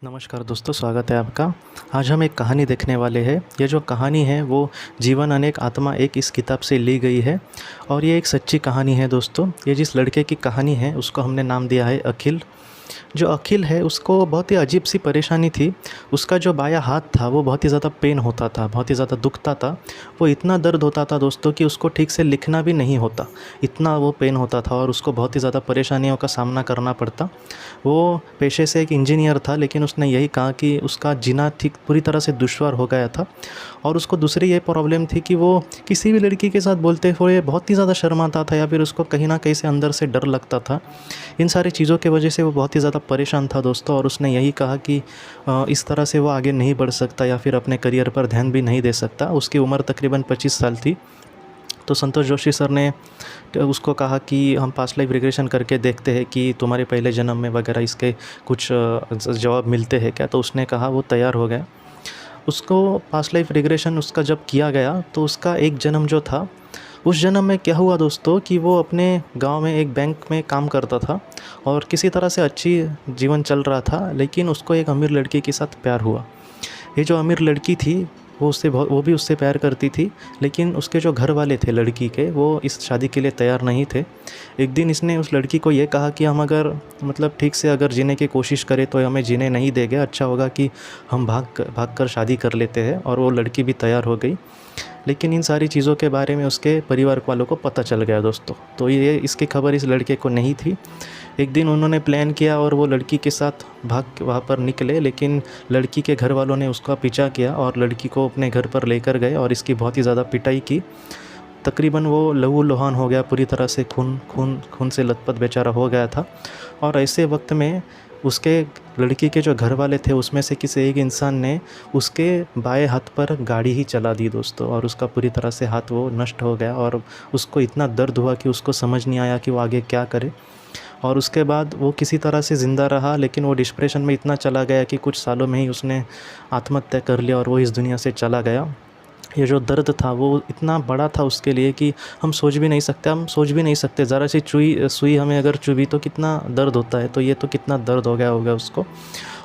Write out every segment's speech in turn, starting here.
नमस्कार दोस्तों, स्वागत है आपका। आज हम एक कहानी देखने वाले हैं। ये जो कहानी है वो जीवन अनेक आत्मा एक इस किताब से ली गई है और ये एक सच्ची कहानी है दोस्तों। ये जिस लड़के की कहानी है उसको हमने नाम दिया है अखिल। जो अखिल है उसको बहुत ही अजीब सी परेशानी थी। उसका जो बायां हाथ था वो बहुत ही ज़्यादा पेन होता था, बहुत ही ज़्यादा दुखता था। वो इतना दर्द होता था दोस्तों कि उसको ठीक से लिखना भी नहीं होता, इतना वो पेन होता था और उसको बहुत ही ज़्यादा परेशानियों का सामना करना पड़ता। वो पेशे से एक इंजीनियर था, लेकिन उसने यही कहा कि उसका जीना ठीक पूरी तरह से दुश्वार हो गया था। और उसको दूसरी ये प्रॉब्लम थी कि वो किसी भी लड़की के साथ बोलते हुए बहुत ही ज़्यादा शर्माता था या फिर उसको कहीं ना कहीं से अंदर से डर लगता था। इन सारी चीज़ों की वजह से वो बहुत ही ज़्यादा परेशान था दोस्तों। और उसने यही कहा कि इस तरह से वो आगे नहीं बढ़ सकता या फिर अपने करियर पर ध्यान भी नहीं दे सकता। उसकी उम्र तकरीबन 25 साल थी। तो संतोष जोशी सर ने उसको कहा कि हम पास्ट लाइफ रिग्रेशन करके देखते हैं कि तुम्हारे पहले जन्म में वगैरह इसके कुछ जवाब मिलते हैं क्या। तो उसने कहा, वो तैयार हो गया। उसको पास्ट लाइफ रिग्रेशन उसका जब किया गया तो उसका एक जन्म जो था, उस जन्म में क्या हुआ दोस्तों कि वो अपने गांव में एक बैंक में काम करता था और किसी तरह से अच्छी जीवन चल रहा था। लेकिन उसको एक अमीर लड़की के साथ प्यार हुआ। ये जो अमीर लड़की थी वो भी उससे प्यार करती थी, लेकिन उसके जो घर वाले थे लड़की के, वो इस शादी के लिए तैयार नहीं थे। एक दिन इसने उस लड़की को ये कहा कि हम अगर मतलब ठीक से अगर जीने की कोशिश करें तो हमें जीने नहीं देंगे, अच्छा होगा कि हम भाग कर शादी कर लेते हैं। और वो लड़की भी तैयार हो गई। लेकिन इन सारी चीज़ों के बारे में उसके परिवार वालों को पता चल गया दोस्तों। तो ये इसकी खबर इस लड़के को नहीं थी। एक दिन उन्होंने प्लान किया और वो लड़की के साथ वहाँ पर निकले, लेकिन लड़की के घर वालों ने उसका पीछा किया और लड़की को अपने घर पर लेकर गए और इसकी बहुत ही ज़्यादा पिटाई की। तकरीबन वो लहू लुहान हो गया, पूरी तरह से खून से लथपथ बेचारा हो गया था। और ऐसे वक्त में उसके लड़की के जो घर वाले थे उसमें से किसी एक इंसान ने उसके बाएं हाथ पर गाड़ी ही चला दी दोस्तों। और उसका पूरी तरह से हाथ वो नष्ट हो गया और उसको इतना दर्द हुआ कि उसको समझ नहीं आया कि वो आगे क्या करे। और उसके बाद वो किसी तरह से ज़िंदा रहा, लेकिन वो डिप्रेशन में इतना चला गया कि कुछ सालों में ही उसने आत्महत्या कर लिया और वो इस दुनिया से चला गया। ये जो दर्द था वो इतना बड़ा था उसके लिए कि हम सोच भी नहीं सकते। ज़रा सी सुई हमें अगर चुभी तो कितना दर्द होता है, तो ये तो कितना दर्द हो गया होगा उसको।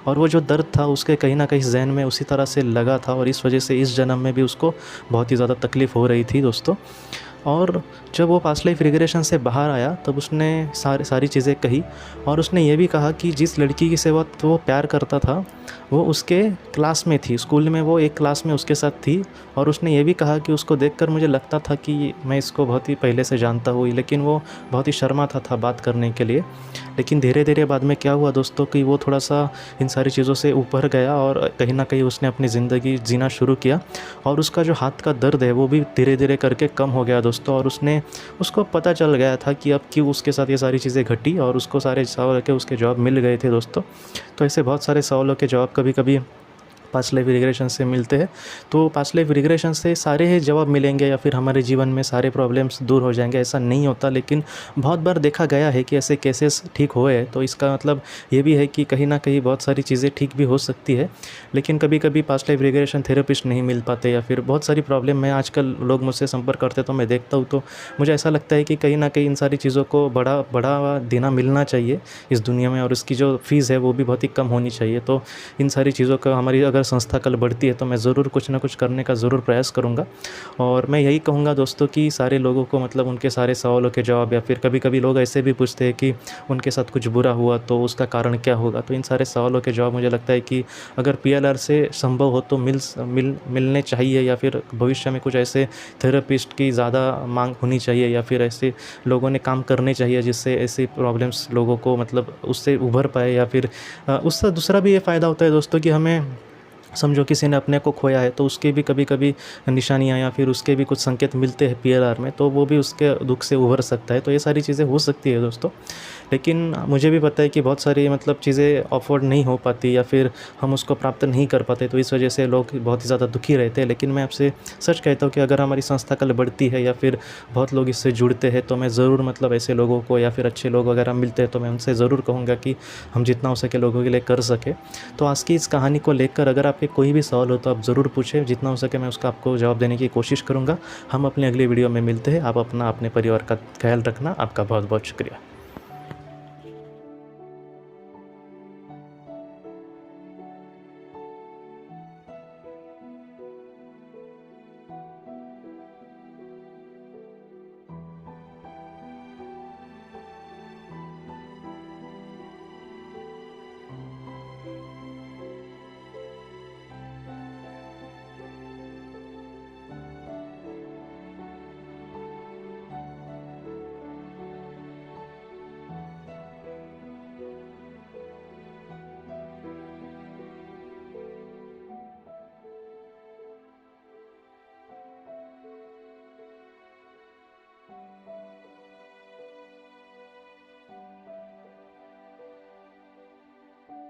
और वो जो दर्द था उसके कहीं ना कहीं जहन में उसी तरह से लगा था और इस वजह से इस जन्म में भी उसको बहुत ही ज़्यादा तकलीफ़ हो रही थी दोस्तों। और जब वो पास्ट लाइफ रिग्रेशन से बाहर आया तब उसने सारी चीज़ें कही। और उसने ये भी कहा कि जिस लड़की की से वो प्यार करता था वो उसके क्लास में थी, स्कूल में वो एक क्लास में उसके साथ थी। और उसने ये भी कहा कि उसको देखकर मुझे लगता था कि मैं इसको बहुत ही पहले से जानता हूँ, लेकिन वो बहुत ही शर्माता था बात करने के लिए। लेकिन धीरे धीरे बाद में क्या हुआ दोस्तों कि वो थोड़ा सा इन सारी चीज़ों से ऊपर गया और कहीं ना कहीं उसने अपनी ज़िंदगी जीना शुरू किया। और उसका जो हाथ का दर्द है वो भी धीरे धीरे करके कम हो गया दोस्तों। और उसको पता चल गया था कि अब क्यों उसके साथ ये सारी चीज़ें घटी और उसको सारे सवाल के उसके जवाब मिल गए थे दोस्तों। तो ऐसे बहुत सारे सवालों के जवाब कभी कभी पास्ट लाइफ रिग्रेशन से मिलते हैं। तो पास्ट लाइफ रिग्रेशन से सारे ही जवाब मिलेंगे या फिर हमारे जीवन में सारे प्रॉब्लम्स दूर हो जाएंगे, ऐसा नहीं होता। लेकिन बहुत बार देखा गया है कि ऐसे केसेस ठीक हुए हैं। तो इसका मतलब ये भी है कि कहीं ना कहीं बहुत सारी चीज़ें ठीक भी हो सकती है। लेकिन कभी कभी पास्ट लाइफ रिग्रेशन थेरेपिस्ट नहीं मिल पाते या फिर बहुत सारी प्रॉब्लम में आजकल लोग मुझसे संपर्क करते तो मैं देखता हूँ, तो मुझे ऐसा लगता है कि कहीं ना कहीं इन सारी चीज़ों को बढ़ावा देना मिलना चाहिए इस दुनिया में। और इसकी जो फ़ीस है वो भी बहुत ही कम होनी चाहिए। तो इन सारी चीज़ों का हमारी अगर संस्था कल बढ़ती है तो मैं ज़रूर कुछ ना कुछ करने का ज़रूर प्रयास करूँगा। और मैं यही कहूँगा दोस्तों कि सारे लोगों को मतलब उनके सारे सवालों के जवाब, या फिर कभी कभी लोग ऐसे भी पूछते हैं कि उनके साथ कुछ बुरा हुआ तो उसका कारण क्या होगा। तो इन सारे सवालों के जवाब मुझे लगता है कि अगर PLR से संभव हो तो मिलने चाहिए, या फिर भविष्य में कुछ ऐसे थेरेपिस्ट की ज़्यादा मांग होनी चाहिए, या फिर ऐसे लोगों ने काम करने चाहिए जिससे ऐसी प्रॉब्लम्स लोगों को मतलब उससे उभर पाए। या फिर उससे दूसरा भी ये फ़ायदा होता है दोस्तों कि हमें समझो किसी ने अपने को खोया है तो उसके भी कभी कभी निशानियाँ या फिर उसके भी कुछ संकेत मिलते हैं PLR में, तो वो भी उसके दुख से उभर सकता है। तो ये सारी चीज़ें हो सकती है दोस्तों। लेकिन मुझे भी पता है कि बहुत सारी मतलब चीज़ें अफोर्ड नहीं हो पाती या फिर हम उसको प्राप्त नहीं कर पाते, तो इस वजह से लोग बहुत ही ज़्यादा दुखी रहते हैं। लेकिन मैं आपसे सच कहता हूँ कि अगर हमारी संस्था कल बढ़ती है या फिर बहुत लोग इससे जुड़ते हैं तो मैं ज़रूर मतलब ऐसे लोगों को या फिर अच्छे लोग वगैरह मिलते हैं तो मैं उनसे ज़रूर कहूँगा कि हम जितना हो सके लोगों के लिए कर सके। तो आज की इस कहानी को लेकर अगर आपके कोई भी सवाल हो तो आप ज़रूर पूछें, जितना हो सके मैं उसका आपको जवाब देने की कोशिश करूँगा। हम अपनी अगली वीडियो में मिलते हैं। आप अपने परिवार का ख्याल रखना। आपका बहुत बहुत शुक्रिया।